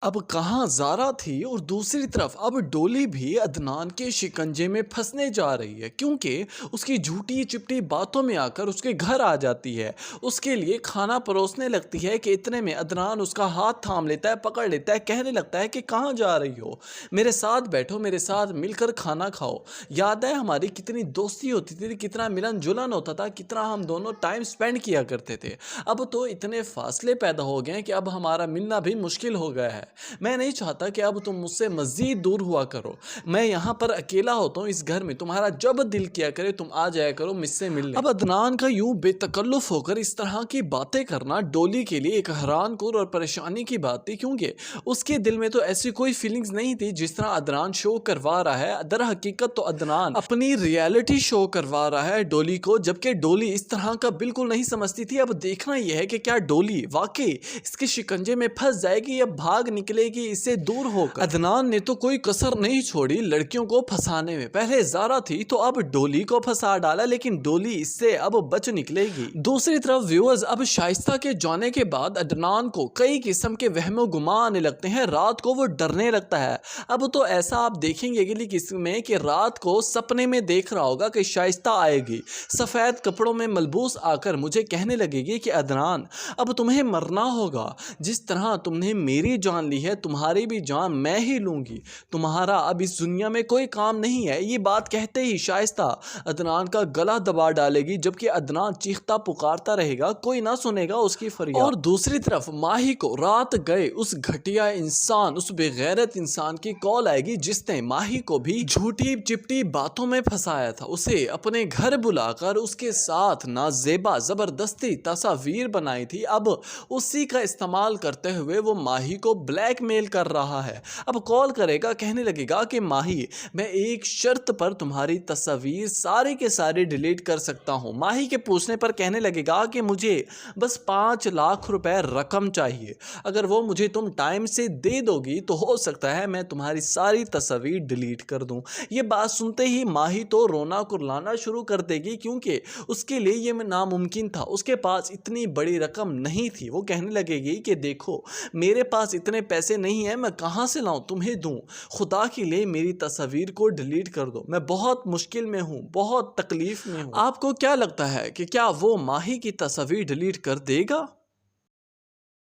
अब कहाँ ज़ारा थी और दूसरी तरफ अब डोली भी अदनान के शिकंजे में फंसने जा रही है, क्योंकि उसकी झूठी चिपटी बातों में आकर उसके घर आ जाती है। उसके लिए खाना परोसने लगती है कि इतने में अदनान उसका हाथ थाम लेता है, पकड़ लेता है, कहने लगता है कि कहाँ जा रही हो, मेरे साथ बैठो, मेरे साथ मिलकर खाना खाओ। याद है हमारी कितनी दोस्ती होती थी, कितना मिलन जुलन होता था, कितना हम दोनों टाइम स्पेंड किया करते थे। अब तो इतने फासले पैदा हो गए हैं कि अब हमारा मिलना भी मुश्किल हो गया है। मैं नहीं चाहता कि अब तुम मुझसे मज़ीद दूर हुआ करो। मैं यहाँ पर अकेला होता हूँ इस घर में, तुम्हारा जब दिल किया करे तुम आ जाया करो मुझसे मिलने। अब अदनान का यूं बेतकल्लुफ़ होकर इस तरह की बातें करना डोली के लिए एक हैरानकुन और परेशानी की बात थी, क्योंकि उसके दिल में तो ऐसी कोई फीलिंग्स नहीं थी जिस तरह अदनान शो करवा रहा है। दर हकीकत तो अदनान अपनी रियलिटी शो करवा रहा है डोली को, जबकि डोली इस तरह का बिल्कुल नहीं समझती थी। अब देखना यह है कि क्या डोली वाकई इसके शिकंजे में फंस जाएगी या भाग निकलेगी इससे दूर होकर। अदनान ने तो कोई कसर नहीं छोड़ी लड़कियों को फंसाने में। पहले ज़ारा थी तो अब डोली को फंसा डाला, लेकिन डोली इससे अब बच निकलेगी। दूसरी तरफ व्यूअर्स, अब शाइस्ता के जाने के बाद अदनान को कई किस्म के वहमो गुमा आने लगते हैं। रात को वो डरने लगता है। अब तो ऐसा आप देखेंगे अगली किस्म में कि रात को सपने में देख रहा होगा कि शाइस्ता आएगी, सफ़ेद कपड़ों में मलबूस आकर मुझे कहने लगेगी कि अदनान अब तुम्हें मरना होगा, जिस तरह तुमने मेरी जान ली है तुम्हारी भी जान मैं ही लूंगी, तुम्हारा अब इस दुनिया में कोई काम नहीं है। ये बात कहते ही शाइस्ता अदनान का गला दबा डालेगी, जबकि अदनान चीखता पुकारता रहेगा, कोई ना सुनेगा उसकी फरियाद। और दूसरी तरफ माही को रात गए उस घटिया इंसान, उस बेगैरत इंसान की कॉल आएगी जिसने माही को भी झूठी चिपटी बातों में फंसाया था। उसे अपने घर बुलाकर उसके साथ नाजेबा जबरदस्ती तस्वीर बनाई थी। अब उसी का इस्तेमाल करते हुए वो माही को ब्लैकमेल कर रहा है। अब कॉल करेगा, कहने लगेगा कि माही मैं एक शर्त पर तुम्हारी तस्वीर सारी के सारी डिलीट कर सकता हूँ। माही के पूछने पर कहने लगेगा कि मुझे बस 5 लाख रुपए रकम चाहिए, अगर वो मुझे तुम टाइम से दे दोगी तो हो सकता है मैं तुम्हारी सारी तस्वीर डिलीट कर दूं। ये बात सुनते ही माही तो रोना कुरलाना शुरू कर देगी, क्योंकि उसके लिए ये नामुमकिन था, उसके पास इतनी बड़ी रकम नहीं थी। वो कहने लगेगी कि देखो मेरे पास इतने पैसे नहीं हैं, मैं कहाँ से लाऊं तुम्हें दूं, खुदा के लिए मेरी तस्वीर को डिलीट कर दो, मैं बहुत मुश्किल में हूँ, बहुत तकलीफ में हूँ। आपको क्या लगता है कि क्या वो माही की तस्वीर डिलीट कर देगा?